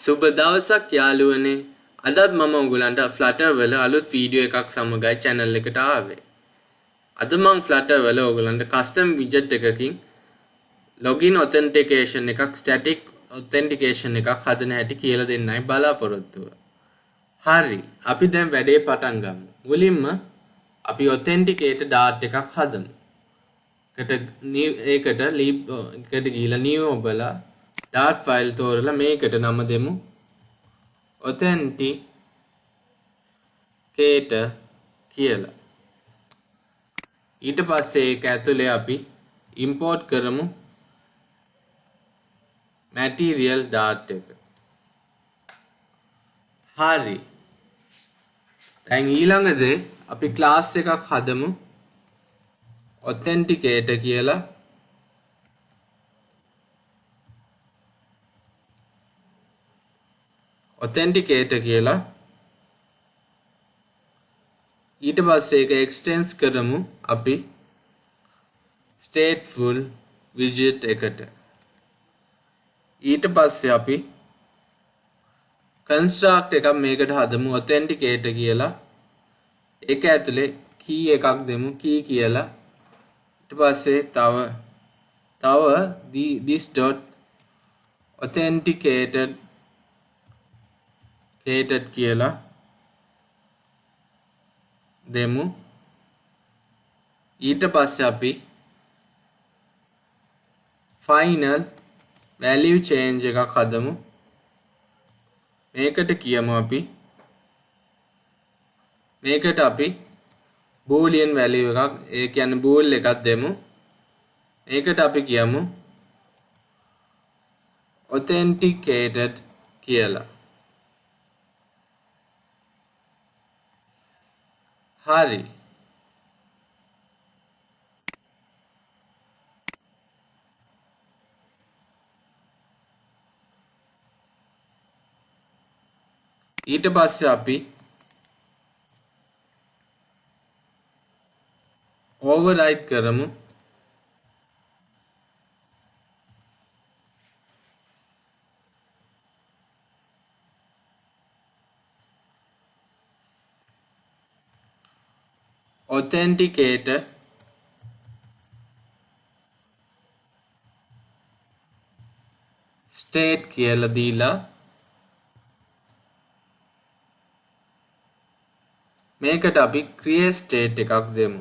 සුබ දවසක් යාළුවනේ. අදත් මම ඔයගලන්ට Flutter වල අලුත් වීඩියෝ එකක් සමගයි channel එකට ආවේ. අද මම Flutter වල ඔයගලන්ට custom widget එකකින් login authentication එකක් static authentication එකක් හදන හැටි කියලා දෙන්නයි බලාපොරොත්තු වෙන්නේ. හරි, අපි දැන් වැඩේ පටන් ගමු. මුලින්ම අපි authenticator dart එකක් හදමු. ඒකට lib එකට ගිහලා new ඔබලා dart file තෝරලා මේකට නම දෙමු authenticator කියලා. ඊට පස්සේ ඒක ඇතුලේ අපි import කරමු material dart එක. හරි. දැන් ඊළඟට අපි class එකක් හදමු authenticator කියලා. authenticator කියලා. ඊට පස්සේ ඒක extend කරමු අපි stateful widget එකට. ඊට පස්සේ අපි construct එකක් මේකට හදමු authenticator කියලා. ඒක ඇතුලේ key එකක් දෙමු key කියලා. ඊට පස්සේ තව this dot authenticated කියලා දෙමු. ඊට පස්සේ අපි final value change එකක් හදමු. මේකට කියමු අපි boolean value එකක්, ඒ කියන්නේ bool එකක් දෙමු. මේකට අපි කියමු authenticated කියලා. හරි. ඊට පස්සේ අපි override කරමු authenticator state කියලා දීලා මේකට අපි create state එකක් දෙමු.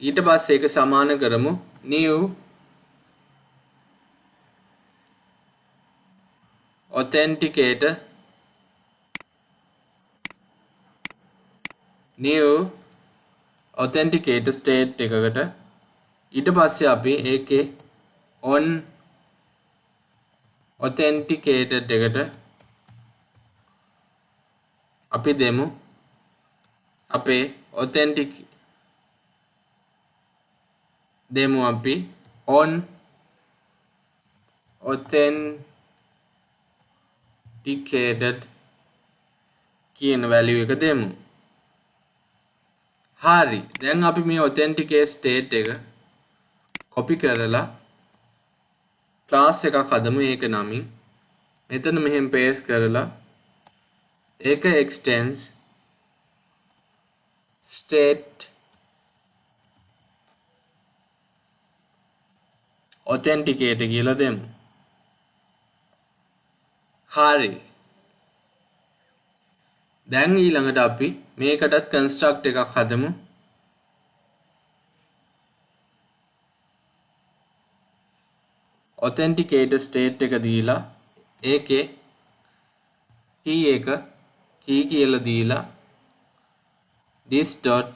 ඊට පස්සේ ඒක සමාන කරමු new authenticator state එකකට. ඊට පස්සේ අපි ඒකේ on authenticated එකට අපි දෙමු අපේ on authenticated කියන value එක දෙමු. හරි. දැන් අපි මේ authenticate state එක copy කරලා class එකක් හදමු ඒක නමින්. මෙතන මෙහෙම paste කරලා ඒක extends state authenticator කියලා දෙමු. හරි. දැන් ඊළඟට අපි මේකටත් construct එකක් හදමු. authenticator state එක දීලා ඒකේ key කියලා දීලා this dot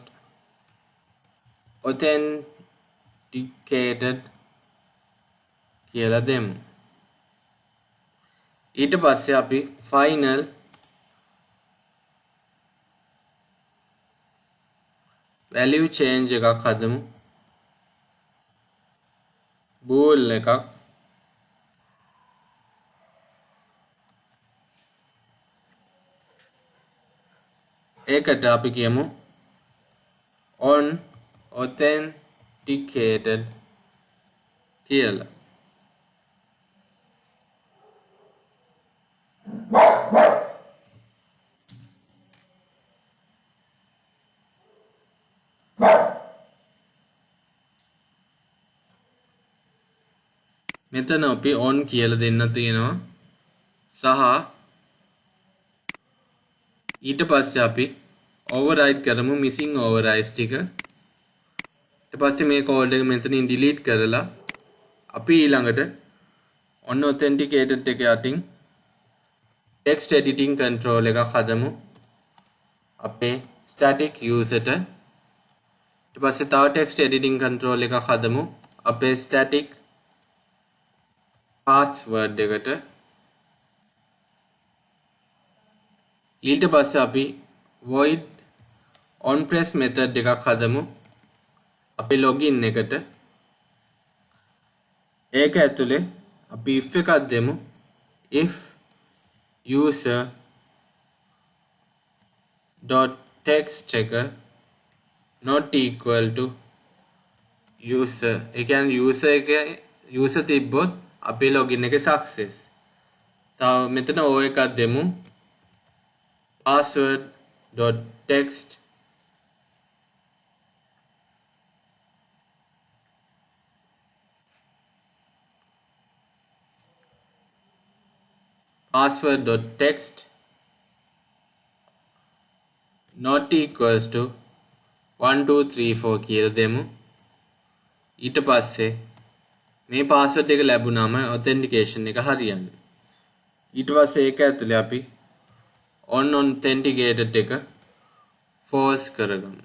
authenticated කියලා දෙමු. ඊට පස්සේ අපි final value change එකක් හදමු. bool එකක්. ඒකට අපි කියමු on authenticated කියලා. මෙතන අපි on කියලා දෙන්න තියෙනවා සහ ඊට පස්සේ අපි override කරමු missing overrides ටික. ඊට පස්සේ මේ කෝඩ් එක මෙතනින් delete කරලා අපි ඊළඟට on authenticated එක යටින් text editing control එකක් හදමු අපේ static user ට. ඊට පස්සේ තව text editing control එකක් හදමු අපේ static password එකට. ඊට පස්සේ අපි void onPress method එකක් හදමු අපේ login එකට. ඒක ඇතුලේ අපි if එකක් දෙමු if user dot text එක not equal to user. ඒ කියන්නේ user තිබ්බොත් අපේ login එක success. තව මෙතන o එකක් දෙමු password dot text password dot text not equals to 1234 කියලා දෙමු. ඊට පස්සේ මේ password එක ලැබුණාම authentication එක හරියන්නේ. ඊට පස්සේ ඒක ඇතුලේ අපි on authenticated එක false කරගමු.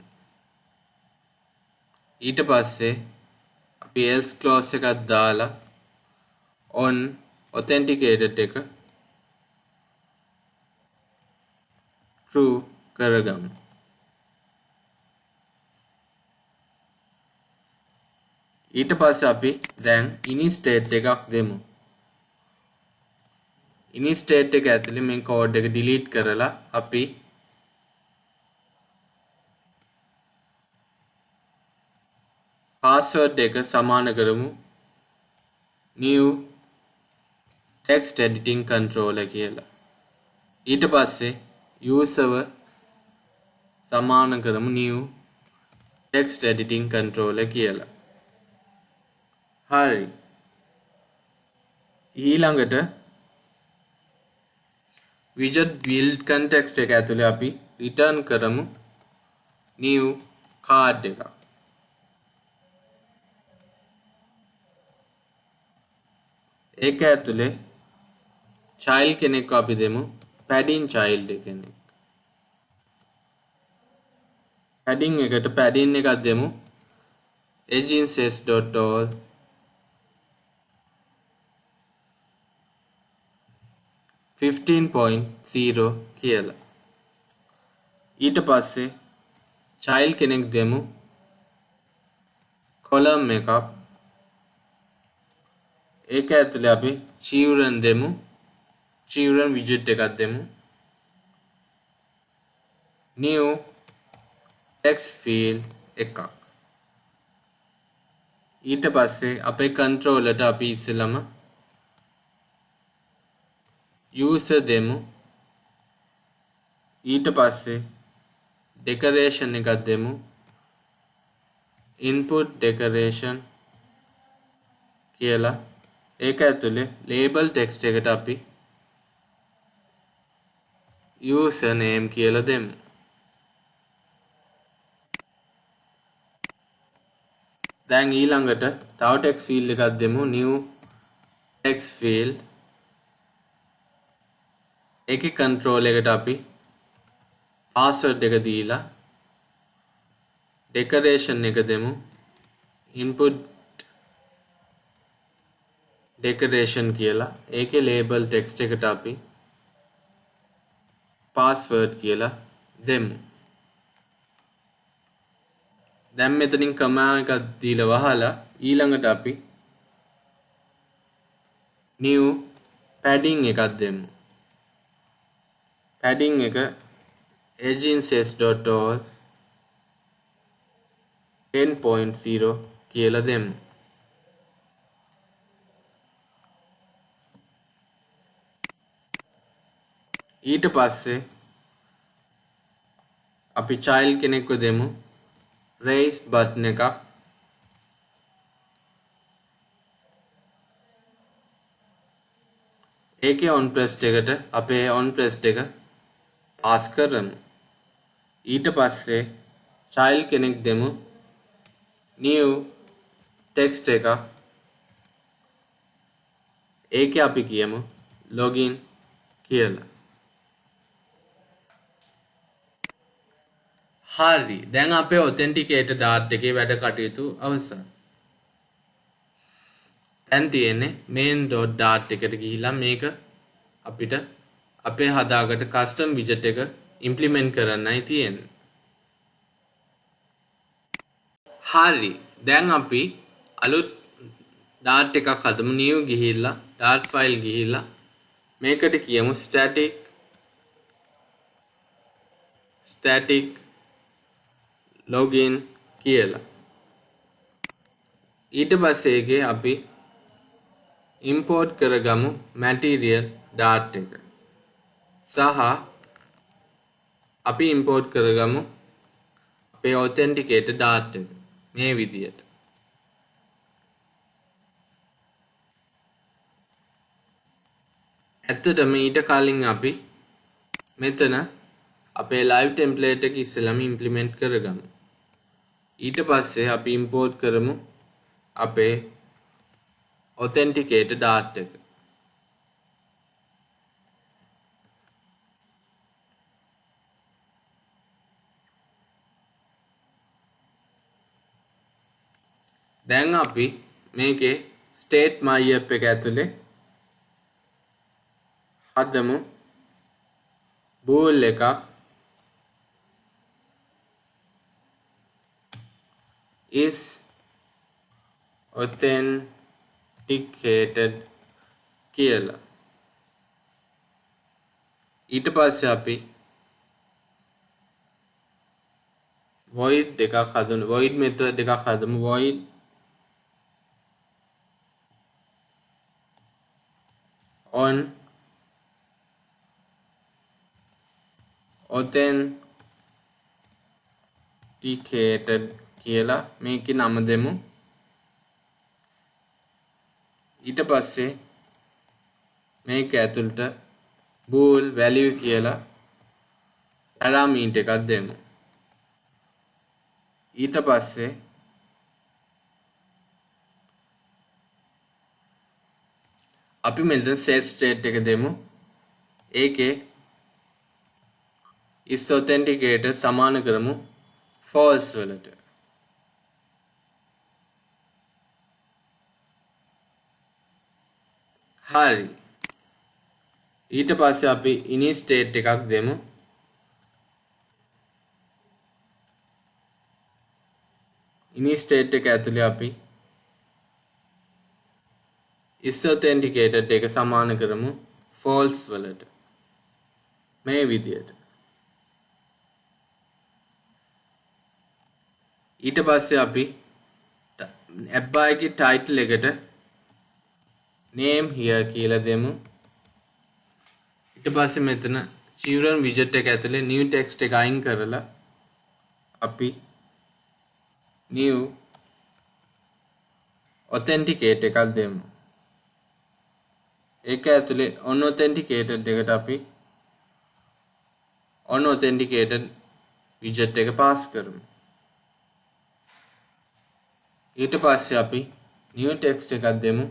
ඊට පස්සේ අපි else clause එකක් දාලා on authenticated එක true කරගමු. ඊට පස්සේ අපි දැන් ini state එකක් දෙමු. ini state එක ඇතුලේ මේ code එක delete කරලා අපි password එක සමාන කරමු new text editing controller කියලා. ඊට පස්සේ user සමාන කරමු new text editing controller කියලා. හරි. ඊළඟට widget build context එක ඇතුලේ අපි return කරමු new card එක. ඒක ඇතුලේ child කෙනෙක් අපි දෙමු padding child කෙනෙක්. padding එකට padding එකක් දෙමු agencies.all .0 කියලා. ඊට පස්සේ child කෙනෙක් දෙමු column එකක්. ඒක ඇතුලේ අපි children දෙමු children widget එකක් දෙමු new text field එකක්. ඊට පස්සේ අපේ controller ට අපි ඉස්සෙල්ලම user දෙමු. ඊට පස්සේ decoration එකක් දෙමු input decoration කියලා. ඒක ඇතුලේ label text එකට අපි user name කියලා දෙමු. දැන් ඊළඟට තව text field එකක් දෙමු new text field. ඒකේ control එකට අපි password එක දීලා decoration එක දෙමු input decoration කියලා. ඒකේ label text එකට අපි password කියලා දෙමු. දැන් මෙතනින් command එකක් දීලා වහලා ඊළඟට අපි new padding එකක් දෙමු. padding එක agencies.all 10.0 කියලා දෙමු. ඊට පස්සේ අපි child කෙනෙක්ව දෙමු raise button එකක්. ඒකේ on pressed එකට අපේ on pressed එක pass කරමු. ඊට පස්සේ child කෙනෙක් දෙමු. new text එක. ඒකේ අපි කියමු login කියලා. හරි. දැන් අපේ authenticator dart එකේ වැඩ කටයුතු අවසන්. දැන් තියෙන්නේ main.dart එකට ගිහිලා මේක අපිට අපේ හදාගට custom widget එක implement කරන්නයි තියෙන්නේ. හරි. දැන් අපි අලුත් dart එකක් හදමු. new ගිහිල්ලා dart file ගිහිල්ලා මේකට කියමු static login කියලා. ඊට පස්සේ ඒකේ අපි import කරගමු material dart එක. සහ අපි import කරගමු අපේ authenticator dart එක මේ විදියට. ඇත්තටම ඊට කලින් අපි මෙතන අපේ live template එක ඉස්සෙල්ලාම implement කරගමු. ඊට පස්සේ අපි import කරමු අපේ authenticator dart එක. දැන් අපි මේකේ state myapp එක ඇතුලේ හදමු bool එකක්. is authenticated කියලා. ඊට පස්සේ අපි void එකක් හදමු. void method එකක් හදමු. void on authenticated කියලා මේකේ නම දෙමු. ඊට පස්සේ මේක ඇතුළට bool value කියලා parameter එකක් දෙමු. ඊට පස්සේ අපි මෙතන set state එක දෙමු. ඒකේ is authenticator සමාන කරමු false වලට. හරි. ඊට පස්සේ අපි init state එකක් දෙමු. init state එක ඇතුලේ අපි is authenticated එක සමාන කරමු false වලට. මේ විදියට. ඊට පස්සේ අපි app එකේ title එකට name here කියලා දෙමු. ඊට පස්සේ මෙතන children widget එක ඇතුලේ new text එක අයින් කරලා අපි new authenticate එකක් දෙමු. ඒක ඇතුලේ unauthenticated එකට අපි unauthenticated widget එක pass කරමු. ඊට පස්සේ අපි new text එකක් දෙමු.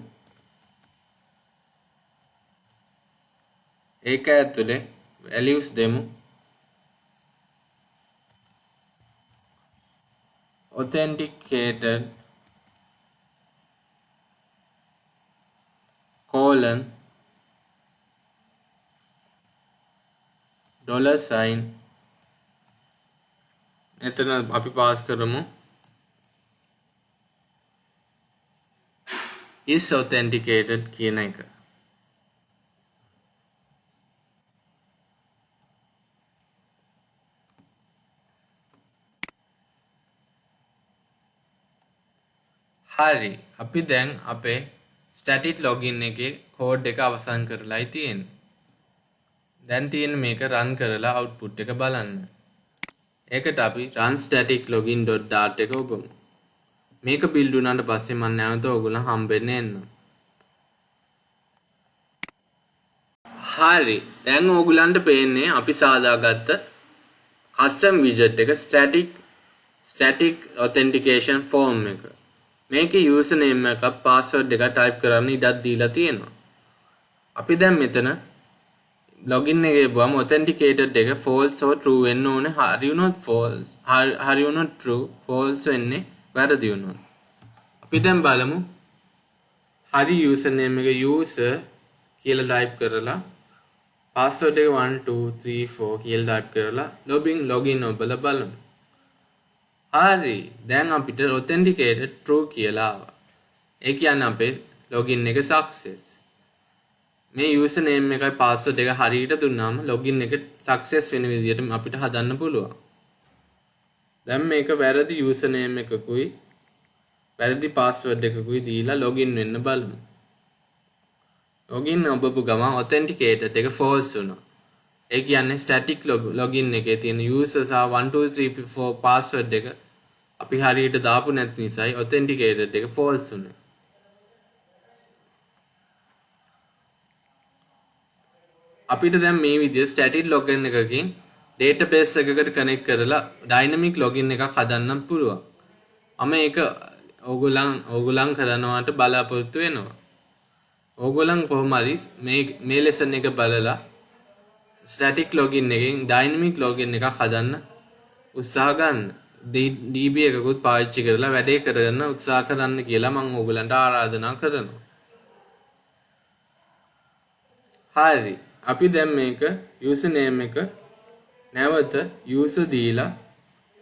ඒක ඇතුලේ values දෙමු. authenticated colon $sign එතන අපි පාස් කරමු is authenticated කියන එක. හරි. අපි දැන් අපේ static login එකේ code එක අවසන් කරලායි තියෙන්නේ. දැන් තියෙන මේක run කරලා output එක බලන්න. ඒකට අපි run static login.dart එක ඔබමු. මේක build වුණාට පස්සේ මම නැවත ඔයගොල්ලන් හම්බෙන්න එන්නම්. හරි. දැන් ඕගොල්ලන්ට පේන්නේ අපි සාදාගත්ත custom widget එක static authentication form එක. මේකේ user name එකක් password එකක් type කරන්න ඉඩක් දීලා තියෙනවා. අපි දැන් මෙතන login එකේ ගියාම authenticated එක false or true වෙන්න ඕනේ. හරි වුණොත් false, හරි වුණොත් true, false වෙන්නේ වැරදි වුණොත්. අපි දැන් බලමු. හරි user name එක user කියලා type කරලා password එක 1 2 3 4 කියලා type කරලා login ඔබලා බලමු. හරි. දැන් අපිට authenticated true කියලා ආවා. ඒ කියන්නේ අපේ login එක success. මේ user name එකයි password එක හරියට දුන්නාම login එක success වෙන විදිහට අපිට හදන්න පුළුවන්. දැන් මේක වැරදි user name එකකුයි වැරදි password එකකුයි දීලා login වෙන්න බලමු. login ඔබපු ගමන් authenticated එක false වුණා. ඒ කියන්නේ static login එකේ තියෙන user සහ 1 2 3 4 password එක අපි හරියට දාපු නැති නිසායි authenticated එක false වුණේ. අපිට දැන් මේ විදිහට static login එකකින් database එකකට connect කරලා dynamic login එකක් හදන්න පුළුවන්. මම ඒක ඕගොල්ලන් කරනවාට බලාපොරොත්තු වෙනවා. ඕගොල්ලන් කොහොම හරි මේ lesson එක බලලා static login එකෙන් dynamic login එකක් හදන්න උත්සාහ ගන්න. DB එකකුත් පාවිච්චි කරලා වැඩේ කරගන්න උත්සාහ කරන්න කියලා මම ඕගොල්ලන්ට ආරාධනා කරනවා. හරි. අපි දැන් මේක user name එක නැවත user දීලා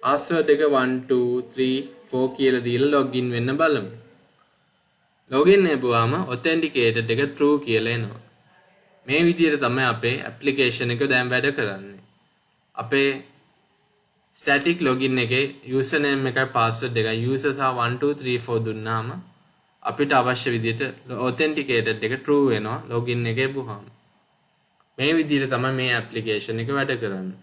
password එක 1 2 3 4 කියලා දීලා login වෙන්න බලමු. login වෙපුවාම authenticated එක true කියලා එනවා. මේ විදිහට තමයි අපේ application එක දැන් වැඩ කරන්නේ. අපේ static login එකේ user name එකයි password එකයි user සහ 1 2 3 4 දුන්නාම අපිට අවශ්‍ය විදිහට authenticated එක true වෙනවා login එකේ පුහාම. මේ විදිහට තමයි මේ application එක වැඩ කරන්නේ.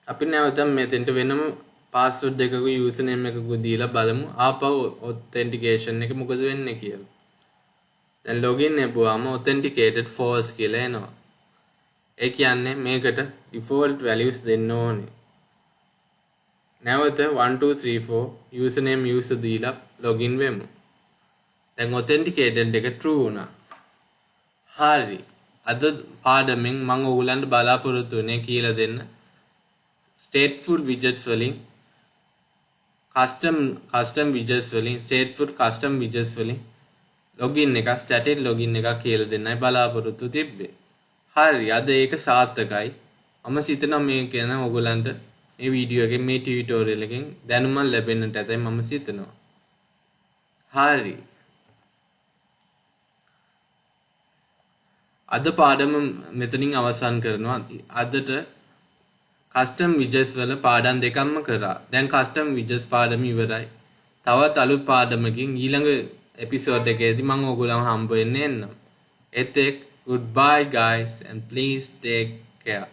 අපි නැවත මෙතෙන්ට වෙනම password එකකුයි user name එකකුයි දීලා බලමු ආපහු authentication එක මොකද වෙන්නේ කියලා. දැන් login එපුවාම authenticated false කියලා එනවා. ඒ කියන්නේ මේකට default values දෙන්න ඕනේ. නැවත 1 2 3 4 user name user දීලා login වෙමු. දැන් authenticated එක true වුණා. හරි. අද පාඩමෙන් මම ඔයගලන්ට බලාපොරොත්තු වෙන්නේ කියලා දෙන්න stateful widgets වලින් custom widgets වලින් stateful custom widgets වලින් login එක static login එක කියලා දෙන්නයි බලාපොරොත්තු තිබ්බේ. හරි. අද ඒක සාර්ථකයි. මම සිතනවා මේ කියන ඔයගලන්ට මේ වීඩියෝ එකෙන් මේ ටියුටෝරියල් එකෙන් දැනුම ලැබෙන්නට ඇතයි මම සිතනවා. හරි. අද පාඩම මෙතනින් අවසන් කරනවා. අදට custom widgets වල පාඩම් දෙකක්ම කරා. දැන් custom widgets පාඩම ඉවරයි. තවත් අලුත් පාඩමකින් ඊළඟ එපිසෝඩ් එකේදී මම ඔයගොල්ලන්ව හම්බ වෙන්න එන්නම්. එතෙක් goodbye guys and please take care.